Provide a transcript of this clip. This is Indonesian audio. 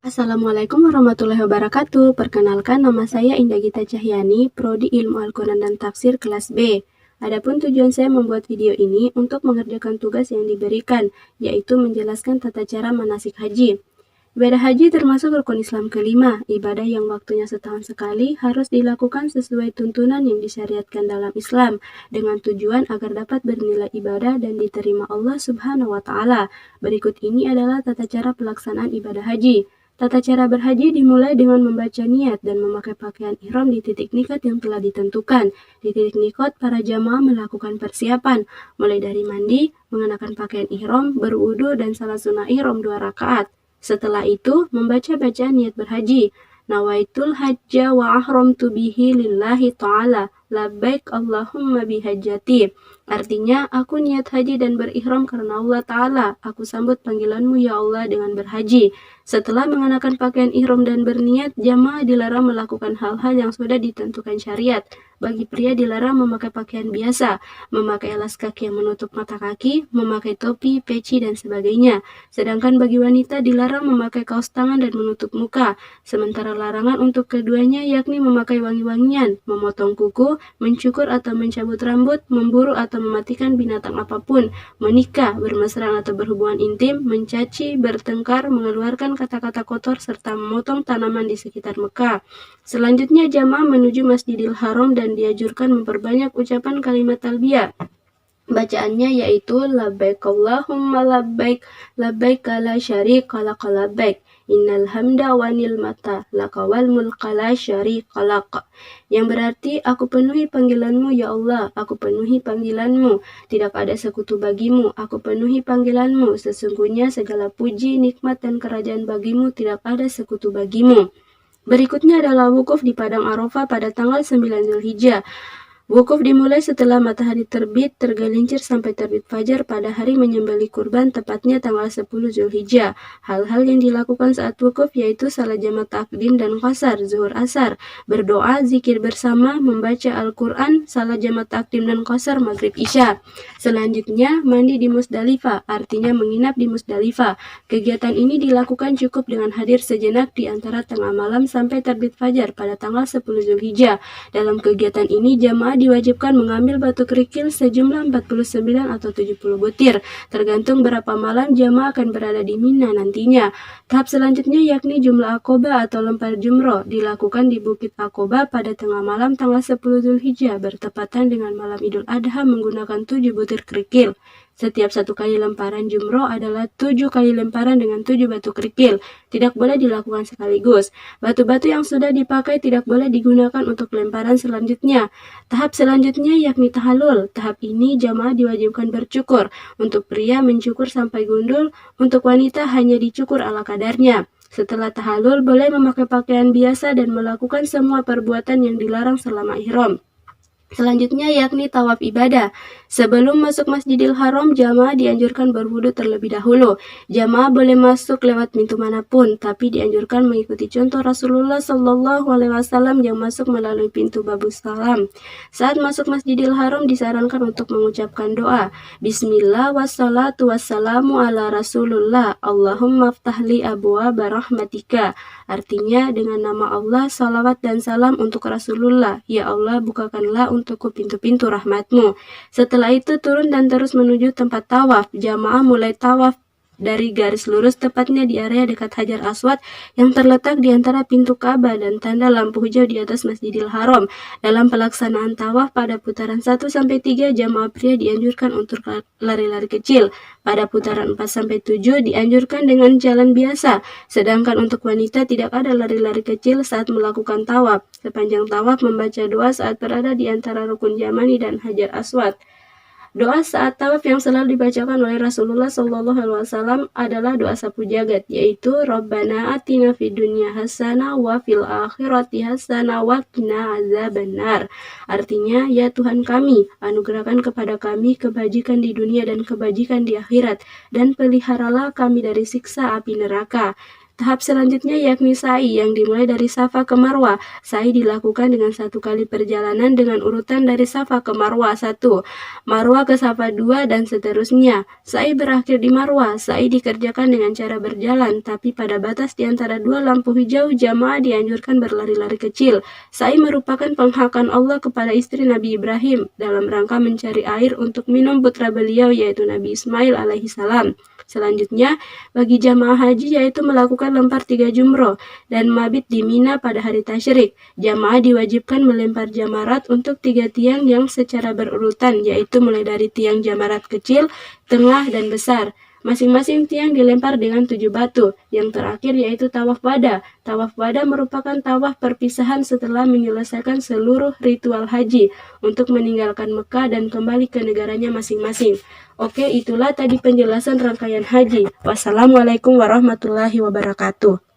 Assalamualaikum warahmatullahi wabarakatuh. Perkenalkan, nama saya Indah Gita Cahyani, Prodi Ilmu Al-Quran dan Tafsir kelas B. Adapun tujuan saya membuat video ini untuk mengerjakan tugas yang diberikan, yaitu menjelaskan tata cara manasik haji. Ibadah haji termasuk rukun Islam kelima, ibadah yang waktunya setahun sekali harus dilakukan sesuai tuntunan yang disyariatkan dalam Islam, dengan tujuan agar dapat bernilai ibadah dan diterima Allah Subhanahu wa Ta'ala. Berikut ini adalah tata cara pelaksanaan ibadah haji. Tata cara berhaji dimulai dengan membaca niat dan memakai pakaian ihram di titik niqat yang telah ditentukan. Di titik niqat, para jamaah melakukan persiapan, mulai dari mandi, mengenakan pakaian ihram, berwudu, dan salat sunnah ihram 2 rakaat. Setelah itu, membaca bacaan niat berhaji. Nawaitul hajja wa ahramtu bihi lillahi ta'ala. Labbaik Allahumma bihajjati. Artinya, aku niat haji dan berihram karena Allah Ta'ala. Aku sambut panggilanmu ya Allah dengan berhaji. Setelah mengenakan pakaian ihram dan berniat, jamaah dilarang melakukan hal-hal yang sudah ditentukan syariat. Bagi pria dilarang memakai pakaian biasa, memakai alas kaki yang menutup mata kaki, memakai topi, peci, dan sebagainya. Sedangkan bagi wanita dilarang memakai kaos tangan dan menutup muka. Sementara larangan untuk keduanya yakni memakai wangi-wangian, memotong kuku, mencukur atau mencabut rambut, memburu atau mematikan binatang apapun, menikah, bermesraan atau berhubungan intim, mencaci, bertengkar, mengeluarkan kata-kata kotor, serta memotong tanaman di sekitar Mekah. Selanjutnya jamaah menuju Masjidil Haram dan dianjurkan memperbanyak ucapan kalimat talbiyah. Bacaannya yaitu labbaik Allahumma labbaik, labbaik la syarika laka labbaik, innal hamda wa ni'mata laka wal mulka la syarika lak. Yang berarti, aku penuhi panggilanmu ya Allah, aku penuhi panggilanmu, tidak ada sekutu bagimu, aku penuhi panggilanmu, sesungguhnya segala puji, nikmat dan kerajaan bagimu, tidak ada sekutu bagimu. Berikutnya adalah wukuf di Padang Arafah pada tanggal 9 Zulhijjah. Wukuf dimulai setelah matahari terbit, tergelincir sampai terbit fajar pada hari menyembelih kurban, tepatnya tanggal 10 Zulhijjah. Hal-hal yang dilakukan saat wukuf yaitu salat jamak takdim dan qasar, zuhur asar, berdoa, zikir bersama, membaca Al-Quran, salat jamak takdim dan qasar, maghrib isya. Selanjutnya, mandi di Musdalifah, artinya menginap di Musdalifah. Kegiatan ini dilakukan cukup dengan hadir sejenak di antara tengah malam sampai terbit fajar pada tanggal 10 Zulhijjah. Dalam kegiatan ini, jamaah diwajibkan mengambil batu kerikil sejumlah 49 atau 70 butir, tergantung berapa malam jamaah akan berada di Mina nantinya. Tahap selanjutnya yakni jumlah Aqobah atau lempar jumroh, dilakukan di Bukit Aqobah pada tengah malam tanggal 10 Zulhijjah, bertepatan dengan malam Idul Adha menggunakan 7 butir kerikil. Setiap 1 kali lemparan jumroh adalah 7 kali lemparan dengan 7 batu kerikil. Tidak boleh dilakukan sekaligus. Batu-batu yang sudah dipakai tidak boleh digunakan untuk lemparan selanjutnya. Tahap selanjutnya yakni tahallul. Tahap ini jamaah diwajibkan bercukur. Untuk pria mencukur sampai gundul, untuk wanita hanya dicukur ala kadarnya. Setelah tahallul boleh memakai pakaian biasa dan melakukan semua perbuatan yang dilarang selama ihram. Selanjutnya yakni tawaf ibadah. Sebelum masuk Masjidil Haram, jamaah dianjurkan berwudu terlebih dahulu. Jamaah boleh masuk lewat pintu manapun, tapi dianjurkan mengikuti contoh Rasulullah SAW yang masuk melalui pintu Babus Salam. Saat masuk Masjidil Haram disarankan untuk mengucapkan doa. Bismillah wassalatu wassalamu ala Rasulullah. Allahumma ftahli abwaaba rahmatika. Artinya, dengan nama Allah, salawat dan salam untuk Rasulullah. Ya Allah, bukakanlah untukku pintu-pintu rahmatmu. Setelah itu turun dan terus menuju tempat tawaf. Jamaah mulai tawaf dari garis lurus, tepatnya di area dekat Hajar Aswad yang terletak di antara pintu Ka'bah dan tanda lampu hijau di atas Masjidil Haram. Dalam pelaksanaan tawaf pada putaran 1-3, jamaah pria dianjurkan untuk lari-lari kecil. Pada putaran 4-7 dianjurkan dengan jalan biasa. Sedangkan untuk wanita tidak ada lari-lari kecil saat melakukan tawaf. Sepanjang tawaf membaca doa saat berada di antara rukun Yamani dan Hajar Aswad. Doa saat tawaf yang selalu dibacakan oleh Rasulullah SAW adalah doa sapu jagat, yaitu Rabbana atina fid dunya hasanah wa fil akhirati hasanah wa qina azabannar. Artinya, ya Tuhan kami, anugerahkan kepada kami kebajikan di dunia dan kebajikan di akhirat, dan peliharalah kami dari siksa api neraka. Tahap selanjutnya yakni sa'i yang dimulai dari Safa ke Marwah. Sa'i dilakukan dengan 1 kali perjalanan dengan urutan dari Safa ke Marwah 1, Marwah ke Safa 2, dan seterusnya. Sa'i berakhir di Marwah. Sa'i dikerjakan dengan cara berjalan, tapi pada batas di antara 2 lampu hijau jamaah dianjurkan berlari-lari kecil. Sa'i merupakan penghakan Allah kepada istri Nabi Ibrahim dalam rangka mencari air untuk minum putra beliau yaitu Nabi Ismail alaihissalam. Selanjutnya, bagi jamaah haji yaitu melakukan lempar 3 jumroh dan mabit di Mina pada hari tasyrik. Jamaah diwajibkan melempar jamarat untuk 3 tiang yang secara berurutan, yaitu mulai dari tiang jamarat kecil, tengah, dan besar. Masing-masing tiang dilempar dengan 7 batu. Yang terakhir yaitu tawaf wada. Tawaf wada merupakan tawaf perpisahan setelah menyelesaikan seluruh ritual haji untuk meninggalkan Mekah dan kembali ke negaranya masing-masing. Oke, itulah tadi penjelasan rangkaian haji. Wassalamualaikum warahmatullahi wabarakatuh.